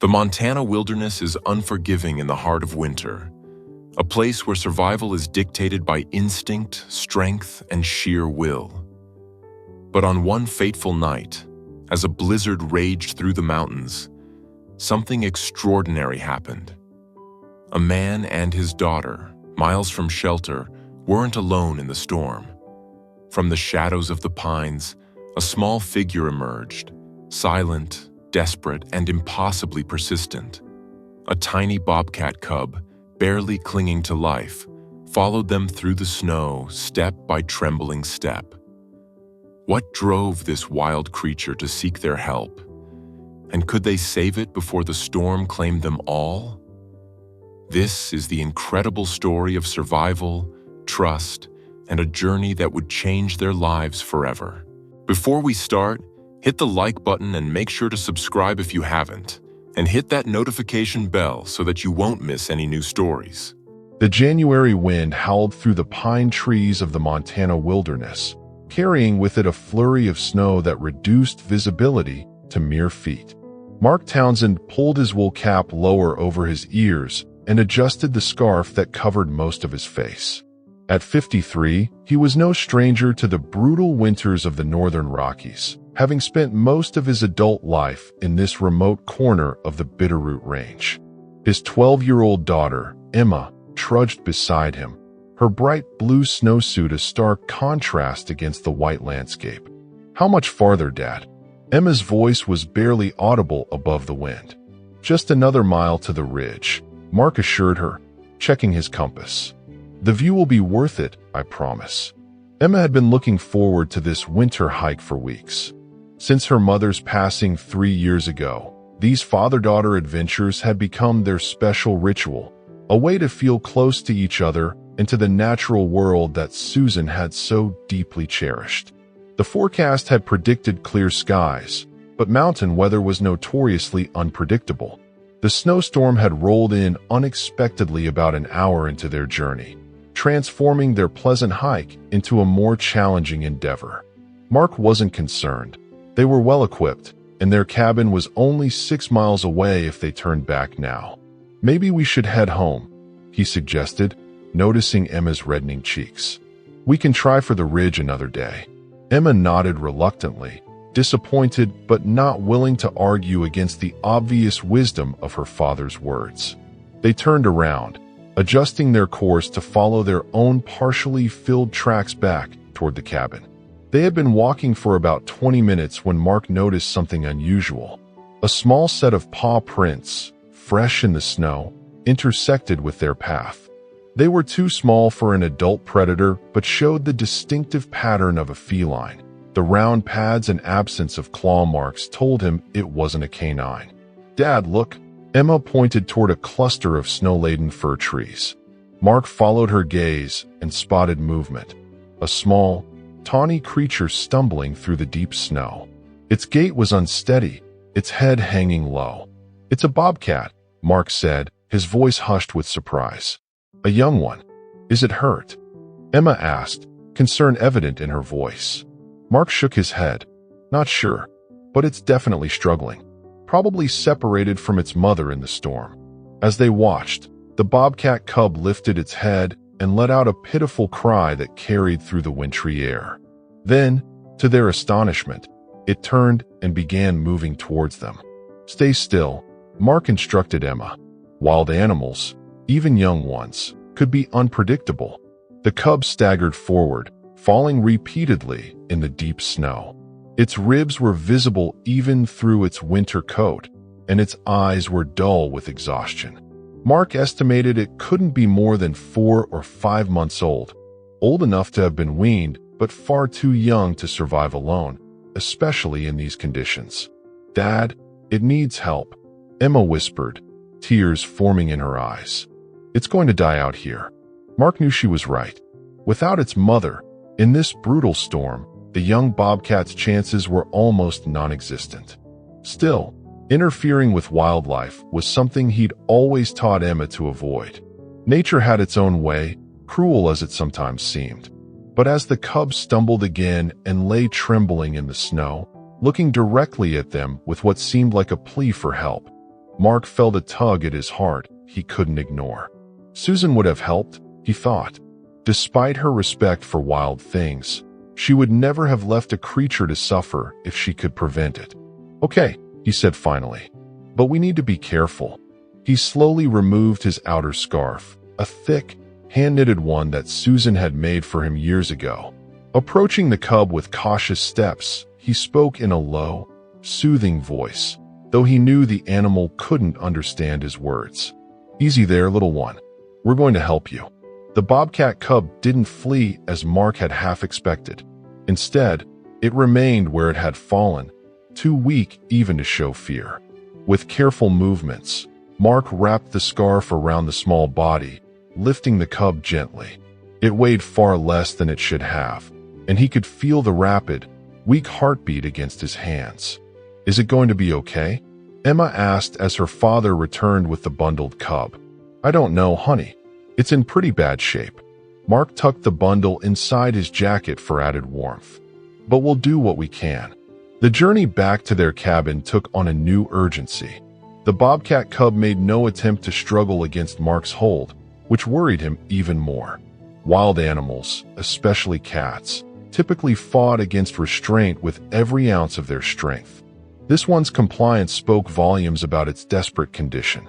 The Montana wilderness is unforgiving in the heart of winter, a place where survival is dictated by instinct, strength, and sheer will. But on one fateful night, as a blizzard raged through the mountains, something extraordinary happened. A man and his daughter, miles from shelter, weren't alone in the storm. From the shadows of the pines, a small figure emerged, silent, desperate, and impossibly persistent. A tiny bobcat cub, barely clinging to life, followed them through the snow, step by trembling step. What drove this wild creature to seek their help? And could they save it before the storm claimed them all? This is the incredible story of survival, trust, and a journey that would change their lives forever. Before we start, hit the like button and make sure to subscribe if you haven't, and hit that notification bell so that you won't miss any new stories. The January wind howled through the pine trees of the Montana wilderness, carrying with it a flurry of snow that reduced visibility to mere feet. Mark Townsend pulled his wool cap lower over his ears and adjusted the scarf that covered most of his face. At 53, he was no stranger to the brutal winters of the northern Rockies, having spent most of his adult life in this remote corner of the Bitterroot Range. His 12-year-old daughter, Emma, trudged beside him, her bright blue snowsuit a stark contrast against the white landscape. "How much farther, Dad?" Emma's voice was barely audible above the wind. "Just another mile to the ridge," Mark assured her, checking his compass. "The view will be worth it, I promise." Emma had been looking forward to this winter hike for weeks. Since her mother's passing 3 years ago, these father-daughter adventures had become their special ritual, a way to feel close to each other and to the natural world that Susan had so deeply cherished. The forecast had predicted clear skies, but mountain weather was notoriously unpredictable. The snowstorm had rolled in unexpectedly about an hour into their journey, transforming their pleasant hike into a more challenging endeavor. Mark wasn't concerned. They were well equipped, and their cabin was only 6 miles away if they turned back now. "Maybe we should head home," he suggested, noticing Emma's reddening cheeks. "We can try for the ridge another day." Emma nodded reluctantly, disappointed but not willing to argue against the obvious wisdom of her father's words. They turned around, adjusting their course to follow their own partially filled tracks back toward the cabin. They had been walking for about 20 minutes when Mark noticed something unusual. A small set of paw prints, fresh in the snow, intersected with their path. They were too small for an adult predator but showed the distinctive pattern of a feline. The round pads and absence of claw marks told him it wasn't a canine. "Dad, look." Emma pointed toward a cluster of snow-laden fir trees. Mark followed her gaze and spotted movement. A small, tawny creature stumbling through the deep snow. Its gait was unsteady, its head hanging low. "It's a bobcat," Mark said, his voice hushed with surprise. "A young one. Is it hurt?" Emma asked, concern evident in her voice. Mark shook his head. "Not sure, but it's definitely struggling. Probably separated from its mother in the storm." As they watched, the bobcat cub lifted its head and let out a pitiful cry that carried through the wintry air. Then, to their astonishment, it turned and began moving towards them. "Stay still," Mark instructed Emma. Wild animals, even young ones, could be unpredictable. The cub staggered forward, falling repeatedly in the deep snow. Its ribs were visible even through its winter coat, and its eyes were dull with exhaustion. Mark estimated it couldn't be more than 4 or 5 months old enough to have been weaned, but far too young to survive alone, especially in these conditions. "Dad, it needs help," Emma whispered, tears forming in her eyes. "It's going to die out here." Mark knew she was right. Without its mother, in this brutal storm, the young bobcat's chances were almost non-existent. Still, interfering with wildlife was something he'd always taught Emma to avoid. Nature had its own way, cruel as it sometimes seemed. But as the cub stumbled again and lay trembling in the snow, looking directly at them with what seemed like a plea for help, Mark felt a tug at his heart he couldn't ignore. Susan would have helped, he thought. Despite her respect for wild things, she would never have left a creature to suffer if she could prevent it. "Okay," he said finally, "but we need to be careful." He slowly removed his outer scarf, a thick, hand-knitted one that Susan had made for him years ago. Approaching the cub with cautious steps, he spoke in a low, soothing voice, though he knew the animal couldn't understand his words. "Easy there, little one. We're going to help you." The bobcat cub didn't flee as Mark had half expected. Instead, it remained where it had fallen, too weak even to show fear. With careful movements, Mark wrapped the scarf around the small body, lifting the cub gently. It weighed far less than it should have, and he could feel the rapid, weak heartbeat against his hands. "Is it going to be okay?" Emma asked as her father returned with the bundled cub. "I don't know, honey. It's in pretty bad shape." Mark tucked the bundle inside his jacket for added warmth. "But we'll do what we can." The journey back to their cabin took on a new urgency. The bobcat cub made no attempt to struggle against Mark's hold, which worried him even more. Wild animals, especially cats, typically fought against restraint with every ounce of their strength. This one's compliance spoke volumes about its desperate condition.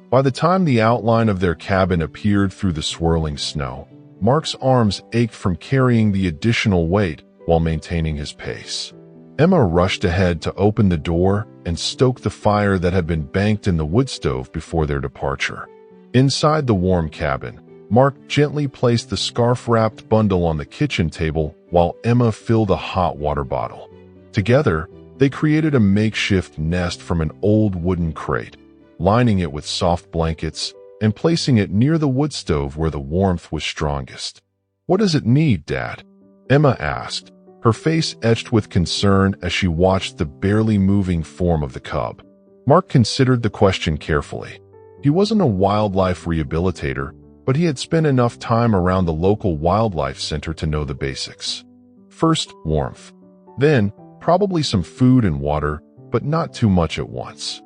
By the time the outline of their cabin appeared through the swirling snow, Mark's arms ached from carrying the additional weight while maintaining his pace. Emma rushed ahead to open the door and stoke the fire that had been banked in the wood stove before their departure. Inside the warm cabin, Mark gently placed the scarf-wrapped bundle on the kitchen table while Emma filled a hot water bottle. Together, they created a makeshift nest from an old wooden crate, lining it with soft blankets and placing it near the wood stove where the warmth was strongest. "What does it need, Dad?" Emma asked, her face etched with concern as she watched the barely moving form of the cub. Mark considered the question carefully. He wasn't a wildlife rehabilitator, but he had spent enough time around the local wildlife center to know the basics. First, warmth. Then, probably some food and water, but not too much at once.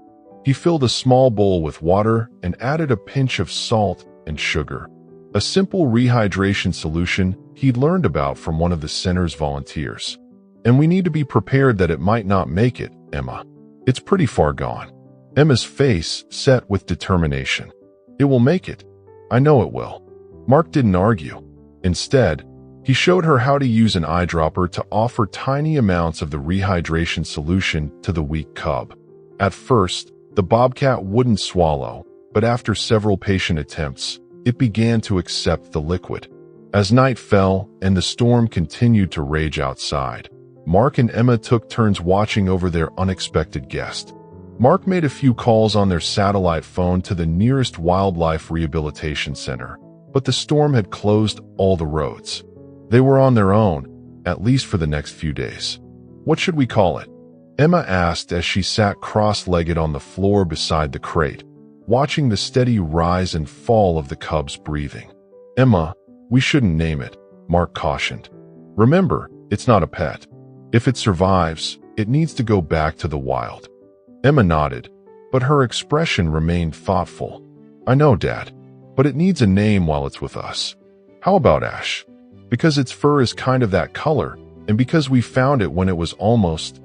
He filled a small bowl with water and added a pinch of salt and sugar, a simple rehydration solution he'd learned about from one of the center's volunteers. "And we need to be prepared that it might not make it, Emma. It's pretty far gone." Emma's face set with determination. "It will make it. I know it will." Mark didn't argue. Instead, he showed her how to use an eyedropper to offer tiny amounts of the rehydration solution to the weak cub. At first, the bobcat wouldn't swallow, but after several patient attempts, it began to accept the liquid. As night fell and the storm continued to rage outside, Mark and Emma took turns watching over their unexpected guest. Mark made a few calls on their satellite phone to the nearest wildlife rehabilitation center, but the storm had closed all the roads. They were on their own, at least for the next few days. "What should we call it?" Emma asked as she sat cross-legged on the floor beside the crate, watching the steady rise and fall of the cub's breathing. "Emma, we shouldn't name it," Mark cautioned. "Remember, it's not a pet. If it survives, it needs to go back to the wild." Emma nodded, but her expression remained thoughtful. "I know, Dad, but it needs a name while it's with us. How about Ash? Because its fur is kind of that color, and because we found it when it was almost,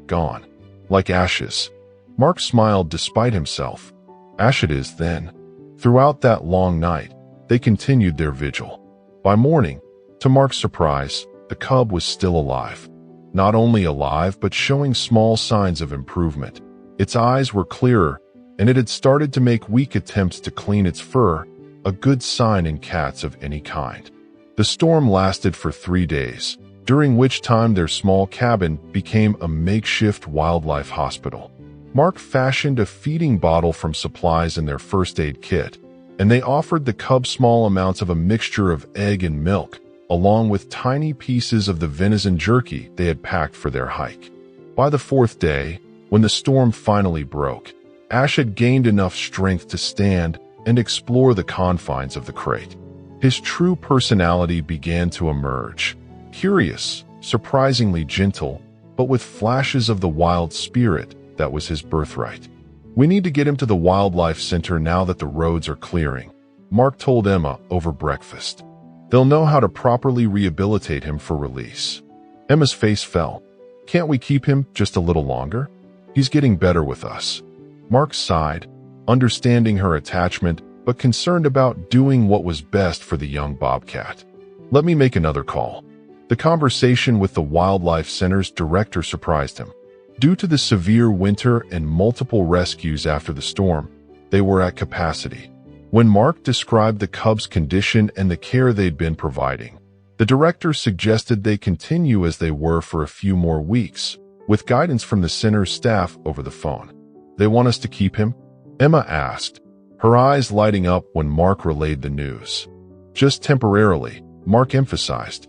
gone. Like ashes." Mark smiled despite himself. "Ash it is, then." Throughout that long night, they continued their vigil. By morning, to Mark's surprise, the cub was still alive. Not only alive, but showing small signs of improvement. Its eyes were clearer, and it had started to make weak attempts to clean its fur, a good sign in cats of any kind. The storm lasted for 3 days, during which time their small cabin became a makeshift wildlife hospital. Mark fashioned a feeding bottle from supplies in their first aid kit, and they offered the cub small amounts of a mixture of egg and milk, along with tiny pieces of the venison jerky they had packed for their hike. By the 4th day, when the storm finally broke, Ash had gained enough strength to stand and explore the confines of the crate. His true personality began to emerge. Curious, surprisingly gentle, but with flashes of the wild spirit that was his birthright. We need to get him to the wildlife center now that the roads are clearing, Mark told Emma over breakfast. They'll know how to properly rehabilitate him for release. Emma's face fell. Can't we keep him just a little longer? He's getting better with us. Mark sighed, understanding her attachment, but concerned about doing what was best for the young Bobcat. Let me make another call. The conversation with the Wildlife Center's director surprised him. Due to the severe winter and multiple rescues after the storm, they were at capacity. When Mark described the cubs' condition and the care they'd been providing, the director suggested they continue as they were for a few more weeks, with guidance from the center's staff over the phone. They want us to keep him? Emma asked, her eyes lighting up when Mark relayed the news. Just temporarily, Mark emphasized.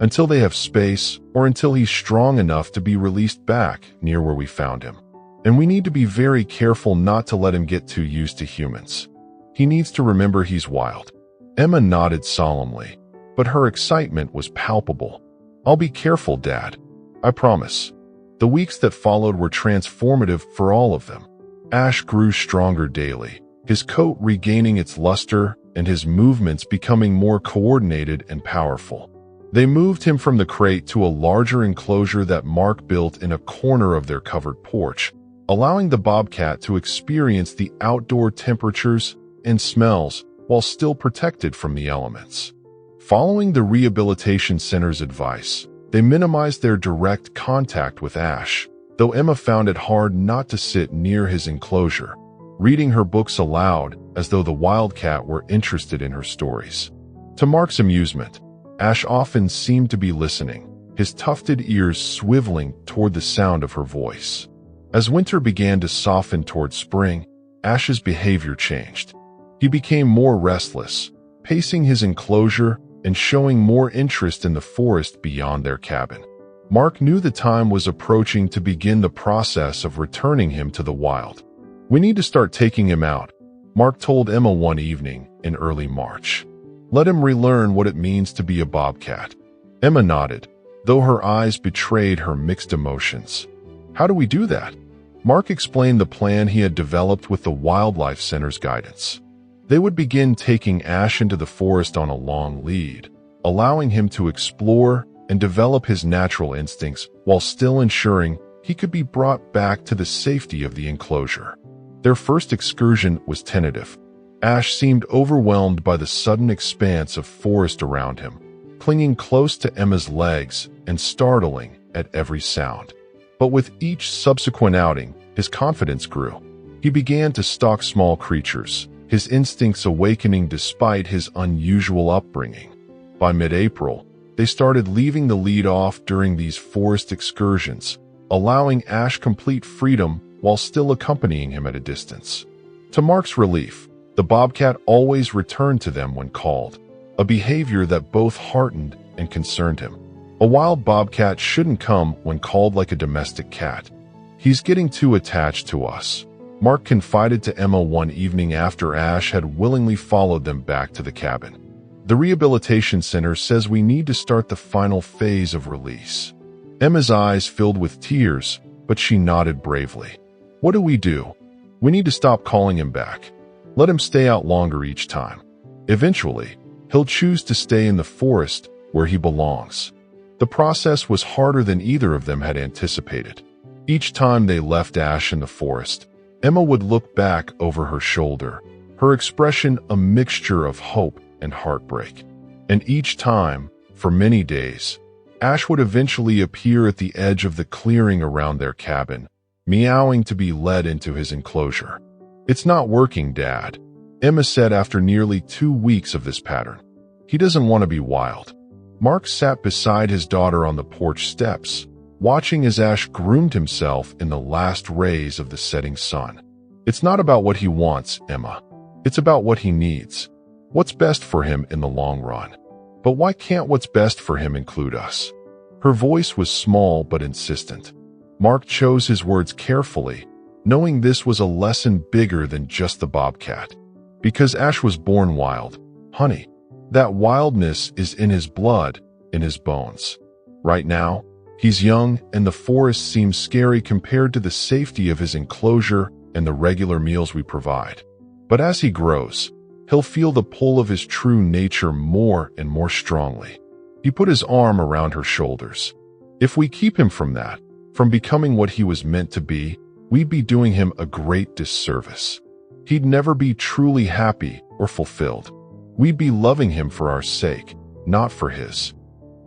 Until they have space, or until he's strong enough to be released back near where we found him. And we need to be very careful not to let him get too used to humans. He needs to remember he's wild. Emma nodded solemnly, but her excitement was palpable. I'll be careful, Dad. I promise. The weeks that followed were transformative for all of them. Ash grew stronger daily, his coat regaining its luster and his movements becoming more coordinated and powerful. They moved him from the crate to a larger enclosure that Mark built in a corner of their covered porch, allowing the Bobcat to experience the outdoor temperatures and smells while still protected from the elements. Following the rehabilitation center's advice, they minimized their direct contact with Ash, though Emma found it hard not to sit near his enclosure, reading her books aloud as though the wildcat were interested in her stories. To Mark's amusement, Ash often seemed to be listening, his tufted ears swiveling toward the sound of her voice. As winter began to soften toward spring, Ash's behavior changed. He became more restless, pacing his enclosure and showing more interest in the forest beyond their cabin. Mark knew the time was approaching to begin the process of returning him to the wild. We need to start taking him out, Mark told Emma one evening in early March. Let him relearn what it means to be a bobcat. Emma nodded, though her eyes betrayed her mixed emotions. How do we do that? Mark explained the plan he had developed with the Wildlife Center's guidance. They would begin taking Ash into the forest on a long lead, allowing him to explore and develop his natural instincts while still ensuring he could be brought back to the safety of the enclosure. Their first excursion was tentative. Ash seemed overwhelmed by the sudden expanse of forest around him, clinging close to Emma's legs and startling at every sound. But with each subsequent outing, his confidence grew. He began to stalk small creatures, his instincts awakening despite his unusual upbringing. By mid-April, they started leaving the lead off during these forest excursions, allowing Ash complete freedom while still accompanying him at a distance. To Mark's relief, the Bobcat always returned to them when called, a behavior that both heartened and concerned him. A wild Bobcat shouldn't come when called like a domestic cat. He's getting too attached to us, Mark confided to Emma one evening after Ash had willingly followed them back to the cabin. The rehabilitation center says we need to start the final phase of release. Emma's eyes filled with tears, but she nodded bravely. What do? We need to stop calling him back. Let him stay out longer each time. Eventually, he'll choose to stay in the forest where he belongs. The process was harder than either of them had anticipated. Each time they left Ash in the forest, Emma would look back over her shoulder, her expression a mixture of hope and heartbreak. And each time, for many days, Ash would eventually appear at the edge of the clearing around their cabin, meowing to be led into his enclosure. It's not working, Dad, Emma said after nearly 2 weeks of this pattern. He doesn't want to be wild. Mark sat beside his daughter on the porch steps, watching as Ash groomed himself in the last rays of the setting sun. It's not about what he wants, Emma. It's about what he needs. What's best for him in the long run. But why can't what's best for him include us? Her voice was small but insistent. Mark chose his words carefully, knowing this was a lesson bigger than just the Bobcat. Because Ash was born wild, honey. That wildness is in his blood, in his bones. Right now, he's young and the forest seems scary compared to the safety of his enclosure and the regular meals we provide. But as he grows, he'll feel the pull of his true nature more and more strongly. He put his arm around her shoulders. If we keep him from that, from becoming what he was meant to be, we'd be doing him a great disservice. He'd never be truly happy or fulfilled. We'd be loving him for our sake, not for his.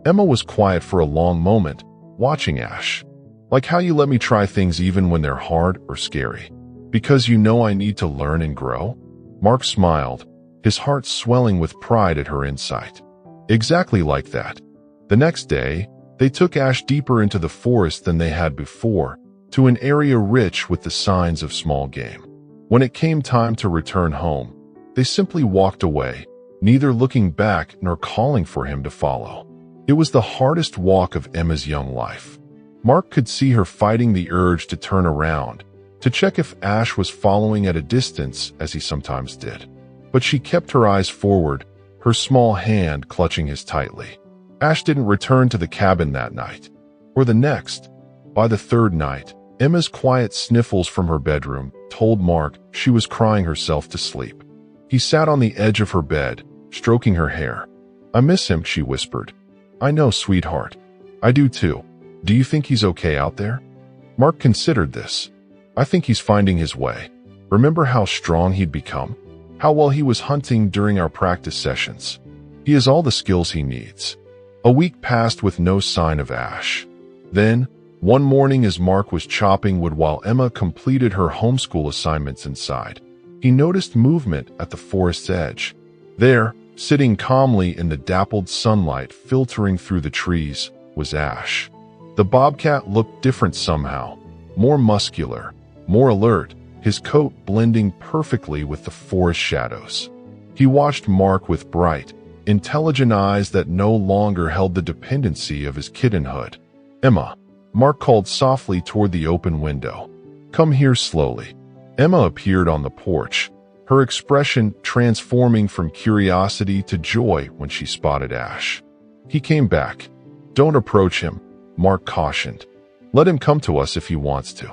Emma was quiet for a long moment, watching Ash. Like how you let me try things even when they're hard or scary. Because you know I need to learn and grow? Mark smiled, his heart swelling with pride at her insight. Exactly like that. The next day, they took Ash deeper into the forest than they had before, to an area rich with the signs of small game. When it came time to return home, they simply walked away, neither looking back nor calling for him to follow. It was the hardest walk of Emma's young life. Mark could see her fighting the urge to turn around, to check if Ash was following at a distance as he sometimes did. But she kept her eyes forward, her small hand clutching his tightly. Ash didn't return to the cabin that night, or the next. By the third night, Emma's quiet sniffles from her bedroom told Mark she was crying herself to sleep. He sat on the edge of her bed, stroking her hair. "I miss him," she whispered. "I know, sweetheart. I do too. Do you think he's okay out there?" Mark considered this. "I think he's finding his way. Remember how strong he'd become? How well he was hunting during our practice sessions? He has all the skills he needs." A week passed with no sign of Ash. Then, one morning as Mark was chopping wood while Emma completed her homeschool assignments inside, he noticed movement at the forest's edge. There, sitting calmly in the dappled sunlight filtering through the trees, was Ash. The bobcat looked different somehow, more muscular, more alert, his coat blending perfectly with the forest shadows. He watched Mark with bright, intelligent eyes that no longer held the dependency of his kittenhood. "Emma," Mark called softly toward the open window. "Come here slowly." Emma appeared on the porch, her expression transforming from curiosity to joy when she spotted Ash. He came back. "Don't approach him," Mark cautioned. "Let him come to us if he wants to."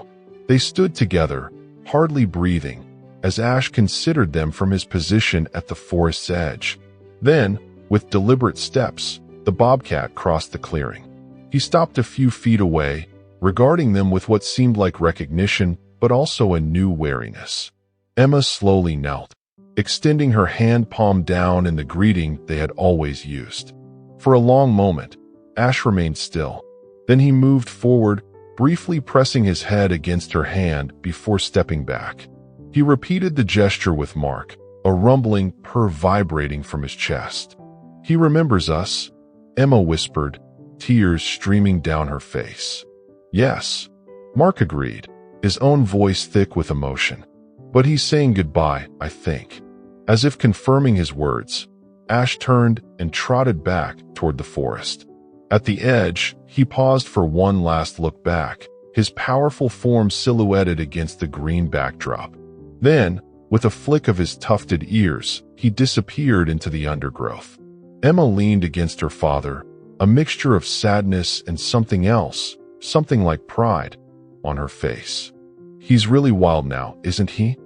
They stood together, hardly breathing, as Ash considered them from his position at the forest's edge. Then, with deliberate steps, the bobcat crossed the clearing. He stopped a few feet away, regarding them with what seemed like recognition, but also a new wariness. Emma slowly knelt, extending her hand palm down in the greeting they had always used. For a long moment, Ash remained still. Then he moved forward, briefly pressing his head against her hand before stepping back. He repeated the gesture with Mark, a rumbling purr vibrating from his chest. "He remembers us," Emma whispered, tears streaming down her face. "Yes," Mark agreed, his own voice thick with emotion. "But he's saying goodbye, I think." As if confirming his words, Ash turned and trotted back toward the forest. At the edge, he paused for one last look back, his powerful form silhouetted against the green backdrop. Then, with a flick of his tufted ears, he disappeared into the undergrowth. Emma leaned against her father, a mixture of sadness and something else, something like pride, on her face. "He's really wild now, isn't he?"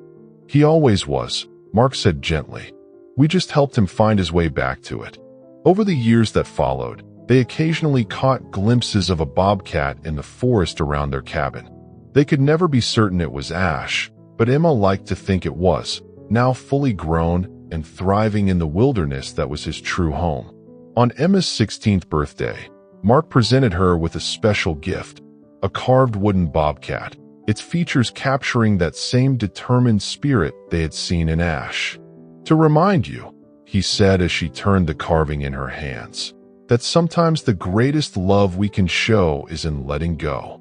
"He always was," Mark said gently. "We just helped him find his way back to it." Over the years that followed, they occasionally caught glimpses of a bobcat in the forest around their cabin. They could never be certain it was Ash, but Emma liked to think it was, now fully grown and thriving in the wilderness that was his true home. On Emma's 16th birthday, Mark presented her with a special gift, a carved wooden bobcat, its features capturing that same determined spirit they had seen in Ash. "To remind you," he said as she turned the carving in her hands, "that sometimes the greatest love we can show is in letting go."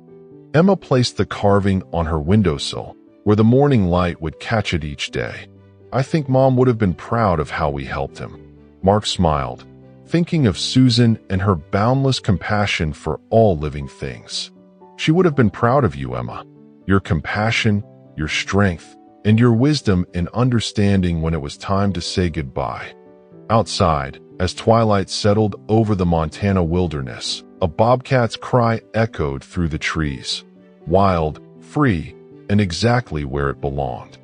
Emma placed the carving on her windowsill, where the morning light would catch it each day. "I think Mom would have been proud of how we helped him." Mark smiled, thinking of Susan and her boundless compassion for all living things. "She would have been proud of you, Emma. Your compassion, your strength, and your wisdom in understanding when it was time to say goodbye." Outside, as twilight settled over the Montana wilderness, a bobcat's cry echoed through the trees. Wild, free, and exactly where it belonged.